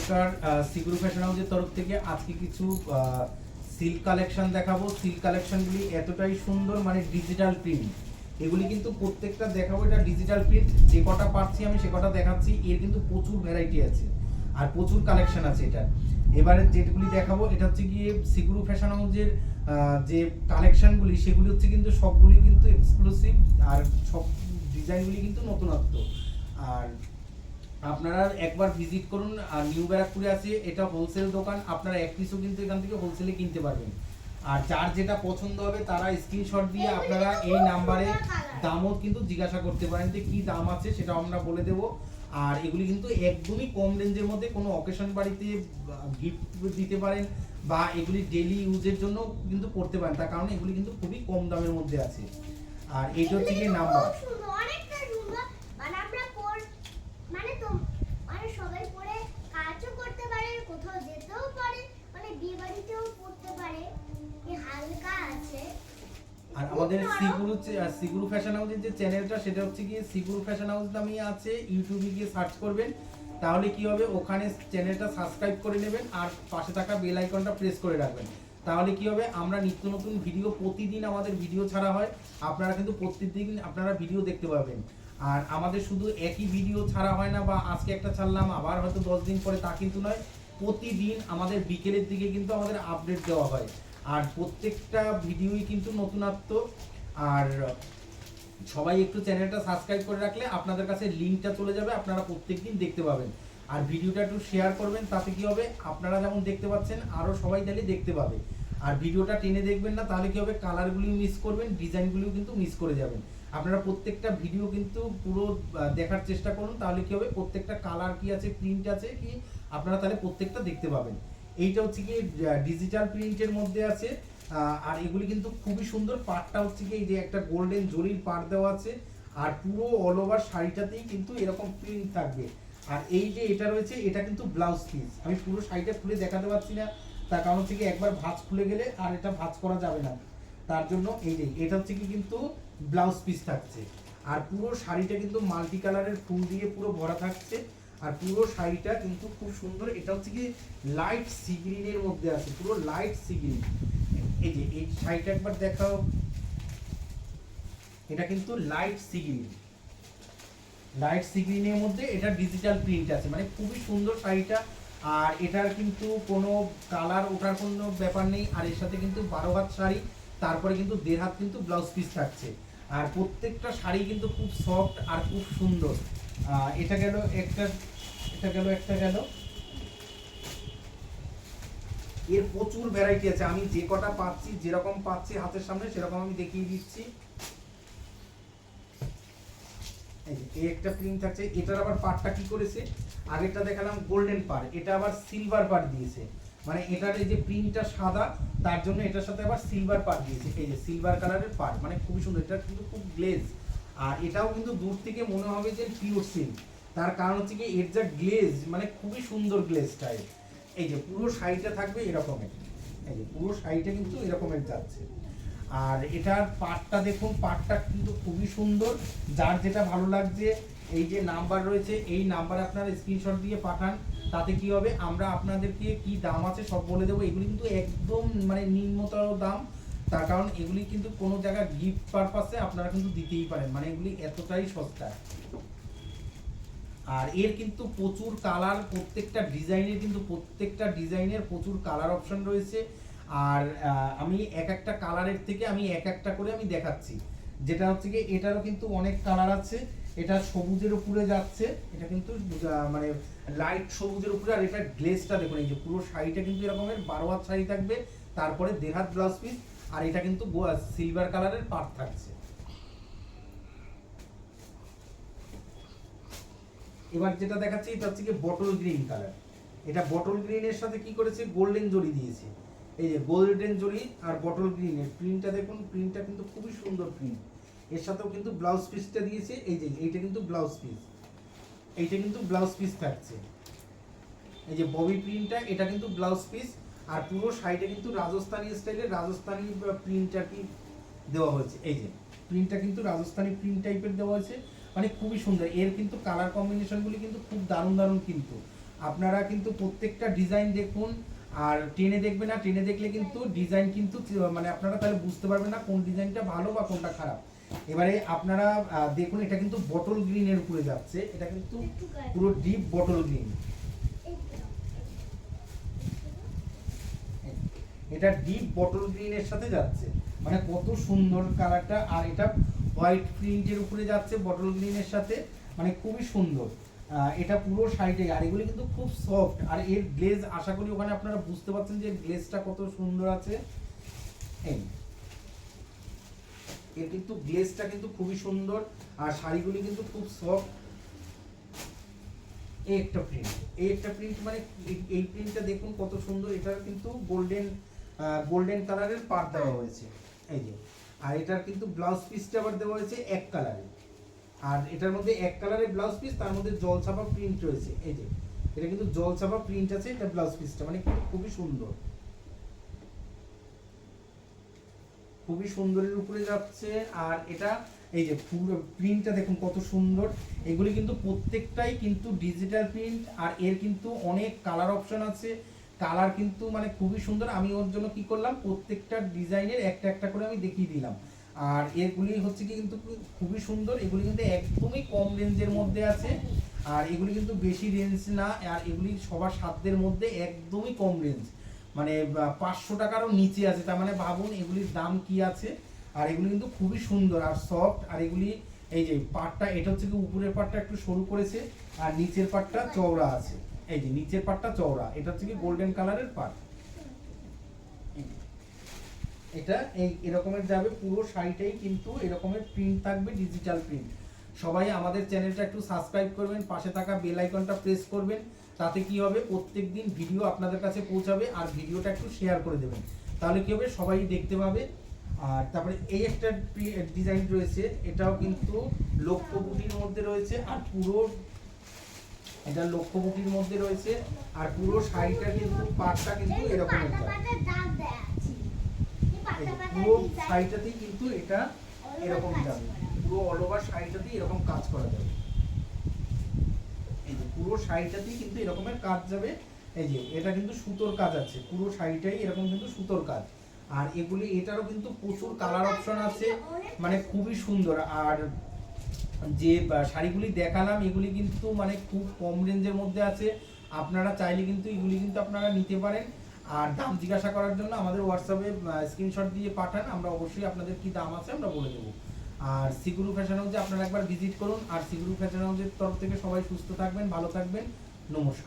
নমস্কার, সিগুরু ফ্যাশন হাউসের তরফ থেকে আজকে কিছু সিল্ক কালেকশন দেখাবো। সিল্ক কালেকশনগুলি এতটাই সুন্দর, মানে ডিজিটাল প্রিন্ট। এগুলি কিন্তু প্রত্যেকটা দেখাবো, এটা ডিজিটাল প্রিন্ট। যে কটা পাচ্ছি আমি সে কটা দেখাচ্ছি। এর কিন্তু প্রচুর ভ্যারাইটি আছে আর প্রচুর কালেকশন আছে এটা। এবারে যেগুলি দেখাবো এটা হচ্ছে গিয়ে সিগুরু ফ্যাশন হাউসের যে কালেকশনগুলি, সেগুলি হচ্ছে কিন্তু সবগুলি কিন্তু এক্সক্লুসিভ, আর সব ডিজাইনগুলি কিন্তু নতুনত্ব। আর আপনারা একবার ভিজিট করুন। আর নিউ ব্যারাকপুরে আছে, এটা হোলসেল দোকান। আপনারা এক পিসও কিন্তু এখান থেকে হোলসেলে কিনতে পারবেন। আর যার যেটা পছন্দ হবে তারা স্ক্রিনশট দিয়ে আপনারা এই নাম্বারে দামও কিন্তু জিজ্ঞাসা করতে পারেন যে কী দাম আছে, সেটা আমরা বলে দেবো। আর এগুলি কিন্তু একদমই কম রেঞ্জের মধ্যে, কোনো অকেশন বাড়িতে গিফট দিতে পারেন বা এগুলি ডেলি ইউজের জন্য কিন্তু করতে পারেন, তার কারণে এগুলি কিন্তু খুবই কম দামের মধ্যে আছে। আর এইটা হচ্ছে কি নাম্বার, সবাই পরে কাজও করতে পারে, কোথাও যেতেও পারে, মানে বিয়ে বাড়িতেও পড়তে পারে। এই হালকা আছে। আর আমাদের সিগুরু ফ্যাশন হাউসের যে চ্যানেলটা, সেটা হচ্ছে গিয়ে সিগুরু ফ্যাশন হাউস নামে আছে। ইউটিউবে গিয়ে সার্চ করবেন, তাহলে কি হবে, ওখানে চ্যানেলটা সাবস্ক্রাইব করে নেবেন আর পাশে থাকা বেল আইকনটা প্রেস করে রাখবেন। তাহলে কি হবে, আমরা নিত্য নতুন ভিডিও, প্রতিদিন আমাদের ভিডিও ছাড়া হয়, আপনারা কিন্তু প্রতিদিন আপনারা ভিডিও দেখতে পাবেন। আর আমাদের শুধু একই ভিডিও ছাড়া হয় না, বা আজকে একটা ছাড়লাম আবার হয়তো 10 দিন পরে, তা কিন্তু নয়। প্রতিদিন আমাদের বিকেলের দিকে কিন্তু আমাদের আপডেট দেওয়া হয়। আর প্রত্যেকটা ভিডিওই কিন্তু নতুনত্ব। আর সবাই একটু চ্যানেলটা সাবস্ক্রাইব করে রাখলে আপনাদের কাছে লিঙ্কটা চলে যাবে, আপনারা প্রত্যেকদিন দেখতে পাবেন। আর ভিডিওটা একটু শেয়ার করবেন, তাতে কি হবে, আপনারা যেমন দেখতে পাচ্ছেন আরও সবাই তাহলে দেখতে পাবে। আর ভিডিওটা টেনে দেখবেন না, তাহলে কি হবে, কালারগুলিও মিস করবেন, ডিজাইনগুলিও কিন্তু মিস করে যাবেন। আপনারা প্রত্যেকটা ভিডিও কিন্তু পুরো দেখার চেষ্টা করুন, তাহলে কি হবে, প্রত্যেকটা কালার কি আছে, প্রিন্ট আছে কি, আপনারা তাহলে প্রত্যেকটা দেখতে পাবেন। এইটা হচ্ছে কি ডিজিটাল প্রিন্টের মধ্যে আছে। আর এগুলি কিন্তু খুবই সুন্দর। পাড়টা হচ্ছে কি এই যে একটা গোল্ডেন জরির পাড় দেওয়া আছে, আর পুরো অল ওভার শাড়িটাতেই কিন্তু এরকম প্রিন্ট থাকবে। আর এই যে এটা রয়েছে, এটা কিন্তু ব্লাউজ পিস। আমি পুরো শাড়িটা খুলে দেখাতে পারছি না, তার কারণ হচ্ছে কি একবার ভাঁজ খুলে গেলে আর এটা ভাঁজ করা যাবে না, তার জন্য এই যে এটা হচ্ছে কি কিন্তু ব্লাউজ পিস থাকছে। আর পুরো শাড়িটা কিন্তু মাল্টি কালারের ফুল দিয়ে পুরো ভরা থাকছে। আর পুরো শাড়িটা কিন্তু খুব সুন্দর। এটা হচ্ছে কি লাইট সি গ্রিনের মধ্যে আছে, পুরো লাইট সি গ্রিন। এই যে এই শাড়িটা একবার দেখাও, এটা কিন্তু light sea green, light sea গ্রিনের মধ্যে এটা ডিজিটাল প্রিন্ট আছে, মানে খুবই সুন্দর শাড়িটা। আর এটার কিন্তু কোনো কালার ওঠার কোনো ব্যাপার নেই। আর এর সাথে কিন্তু 12 হাত শাড়ি, তারপরে কিন্তু 1.5 হাত কিন্তু ব্লাউজ পিস থাকছে। আর প্রত্যেকটা শাড়ি কিন্তু খুব সফট আর খুব সুন্দর। এটা গেল একটা, এটা গেল একটা, গেল। এর প্রচুর ভ্যারাইটি আছে, আমি যে কটা পাচ্ছি, যেরকম পাচ্ছি হাতের সামনে সেরকম আমি দেখিয়ে দিচ্ছি। এই একটা প্রিন্ট থাকছে। এটার আবার পাড়টা কি করেছে, আগেরটা দেখালাম গোল্ডেন পাড়, এটা আবার সিলভার পাড় দিয়েছে। মানে এটার এই যে প্রিন্টটা সাদা, তার জন্য এটার সাথে আবার সিলভার পাড় দিয়েছে। এই যে সিলভার কালারের পাড়, মানে খুবই সুন্দর। এটা কিন্তু খুব গ্লেজ। আর এটাও কিন্তু দূর থেকে মনে হবে যে পিওর সিল্ক, তার কারণ হচ্ছে কি এর যা গ্লেজ, মানে খুবই সুন্দর গ্লেজটা। এই যে পুরো শাড়িটা থাকবে এরকমের, এই যে পুরো শাড়িটা কিন্তু এরকমের যাচ্ছে। আর এটার পাটটা দেখুন, পাটটা কিন্তু খুবই সুন্দর। যার যেটা ভালো লাগছে, এই যে নাম্বার রয়েছে, এই নাম্বারে আপনারা স্ক্রিনশট দিয়ে পাঠান। তাতে কি হবে, আমরা আপনাদেরকে কি দাম আছে সব বলে দেবো। এগুলি কিন্তু একদম মানে নিম্নতর দাম, তার কারণ এগুলি কিন্তু কোনো জায়গায় গিফট পারপাসে আপনারা কিন্তু দিতেই পারেন, মানে এগুলি এতটাই সস্তা। আর এর কিন্তু প্রচুর কালার, প্রত্যেকটা ডিজাইনের কিন্তু প্রত্যেকটা ডিজাইনের প্রচুর কালার অপশন রয়েছে। আর আমি এক একটা কালারের থেকে আমি এক একটা করে আমি দেখাচ্ছি। যেটা হচ্ছে কি এটারও কিন্তু অনেক কালার আছে। এটা সবুজের উপরে যাচ্ছে, এটা কিন্তু মানে লাইট সবুজের উপরে। আর এটা গ্লেজটা দেখুন, এই যে পুরো শাড়িটা কিন্তু এরকমের 12 হাত শাড়ি থাকবে, তারপরে 1.5 হাত ব্লাউজ পিস। আর এটা কিন্তু সিলভার কালারের পাড় থাকছে। এবার যেটা দেখাচ্ছি, এটা হচ্ছে কি বটল গ্রিন কালার। এটা বটল গ্রিনের সাথে কি করেছে, গোল্ডেন জরি দিয়েছে। এই যে গোল্ডেন জরি আর বটল গ্রিনের প্রিন্টটা দেখুন, প্রিন্টটা কিন্তু খুবই সুন্দর প্রিন্ট। এর সাথেও কিন্তু ব্লাউজ পিসটা দিয়েছে। এই যে এইটা কিন্তু ব্লাউজ পিস, এইটা কিন্তু ব্লাউজ পিস থাকছে। এই যে ববি প্রিন্টটা, এটা কিন্তু ব্লাউজ পিস। আর পুরো শাড়িটা কিন্তু রাজস্থানি স্টাইলের, রাজস্থানি প্রিন্টটা কি দেওয়া হয়েছে। এই যে প্রিন্টটা কিন্তু রাজস্থানি প্রিন্ট টাইপের দেওয়া হয়েছে, মানে খুবই সুন্দর। এর কিন্তু কালার কম্বিনেশনগুলি কিন্তু খুব দারুণ দারুণ কিন্তু। আপনারা কিন্তু প্রত্যেকটা ডিজাইন দেখুন, আর টেনে দেখবে না, টেনে দেখলে কিন্তু ডিজাইন কিন্তু মানে আপনারা তাহলে বুঝতে পারবেন না কোন ডিজাইনটা ভালো বা কোনটা খারাপ। এবারে আপনারা দেখুন, এটা কিন্তু বটল গ্রিনের উপরে যাচ্ছে, এটা কিন্তু পুরো ডিপ বটল গ্রিন, এটা ডিপ বটল গ্রিনের সাথে যাচ্ছে, মানে কত সুন্দর কালারটা। আর এটা হোয়াইট প্রিন্টের উপরে যাচ্ছে বটল গ্রিনের সাথে, মানে খুবই সুন্দর। এটা পুরো শাড়িটাই, আর এগুলি কিন্তু খুব সফট, আর এর গ্লেজ আশা করি ওখানে আপনারা বুঝতে পারছেন যে গ্লেজটা কত সুন্দর আছে। এই এর কিন্তু গ্লেজটা কিন্তু খুবই সুন্দর, আর শাড়িগুলি কিন্তু খুব সফট। এই একটা প্রিন্ট মানে এই প্রিন্টটা দেখুন কত সুন্দর, এটার কিন্তু গোল্ডেন কালারের পাড় দেওয়া হয়েছে, এই যে। আর এটার কিন্তু ব্লাউজ পিসটা আবার দেওয়া হয়েছে এক কালারে, আর এটার মধ্যে এক কালারের ব্লাউজ পিস, তার মধ্যে জলছাপা প্রিন্ট রয়েছে, এই যে এটা কিন্তু জলছাপা প্রিন্ট আছে, এটা ব্লাউজ পিসটা মানে খুবই সুন্দর, খুবই সুন্দরের উপরে যাচ্ছে। আর এটা এই যে পুরো প্রিন্টটা দেখুন কত সুন্দর, এগুলি কিন্তু প্রত্যেকটাই কিন্তু ডিজিটাল প্রিন্ট, আর এর কিন্তু অনেক কালার অপশন আছে, কালার কিন্তু মানে খুবই সুন্দর। আমি ওর জন্য কি করলাম, প্রত্যেকটা ডিজাইনের একটা একটা করে আমি দেখিয়ে দিলাম। আর এগুলি হচ্ছে কি কিন্তু খুবই সুন্দর, এগুলি কিন্তু একদমই কম রেঞ্জের মধ্যে আছে, আর এগুলি কিন্তু বেশি রেঞ্জ না, আর এগুলি সবার সাধ্যের মধ্যে একদমই কম রেঞ্জ, মানে 500 টাকারও নিচে আছে। তার মানে ভাবুন এগুলির দাম কি আছে। আর এগুলি কিন্তু খুবই সুন্দর আর সফট, আর এগুলি এই যে পাটটা, এটা হচ্ছে কি উপরের পাটটা একটু সরু করেছে, আর নিচের পাটটা চওড়া আছে, এই যে নিচের পাটটা চওড়া, এটা হচ্ছে কি গোল্ডেন কালারের পাট। এটা এই এরকমের যাবে, পুরো শাড়িটাই কিন্তু এরকমের প্রিন্ট থাকবে, ডিজিটাল প্রিন্ট। সবাই আমাদের চ্যানেলটা একটু সাবস্ক্রাইব করবেন, পাশে থাকা বেল আইকনটা প্রেস করবেন, তাতে কি হবে প্রত্যেকদিন ভিডিও আপনাদের কাছে পৌঁছাবে, আর ভিডিওটা একটু শেয়ার করে দেবেন, তাহলে কি হবে সবাই দেখতে পাবে। আর তারপরে এই একটা ডিজাইন রয়েছে, এটাও কিন্তু লক্ষ্যবুটির মধ্যে রয়েছে, আর পুরো এটা লক্ষ্যবুটির মধ্যে রয়েছে, আর পুরো শাড়িটা কিন্তু পাটটা কিন্তু এরকমের পুরো শাড়িটাতেই কিন্তু এটা এরকম যাবে, পুরো অল ওভার শাড়িটাতেই এরকম কাজ করা যাবে, এই যে পুরো শাড়িটাতেই কিন্তু এরকমের কাজ যাবে। এই যে এটা কিন্তু সুতোর কাজ আছে, পুরো শাড়িটাই এরকম কিন্তু সুতোর কাজ। আর এগুলি এটারও কিন্তু প্রচুর কালার অপশন আছে, মানে খুবই সুন্দর। আর যে শাড়িগুলি দেখালাম এগুলি কিন্তু মানে খুব কম রেঞ্জের মধ্যে আছে, আপনারা চাইলে কিন্তু এগুলি কিন্তু আপনারা নিতে পারেন। আর দাম জিজ্ঞাসা করার জন্য আমাদের হোয়াটসঅ্যাপে স্ক্রিনশট দিয়ে পাঠান, আমরা অবশ্যই আপনাদের কি দাম আছে আমরা বলে দেবো। আর সিগুরু ফ্যাশন হাউসে আপনারা একবার ভিজিট করুন, আর সিগুরু ফ্যাশন হাউসের তরফ থেকে সবাই সুস্থ থাকবেন, ভালো থাকবেন, নমস্কার।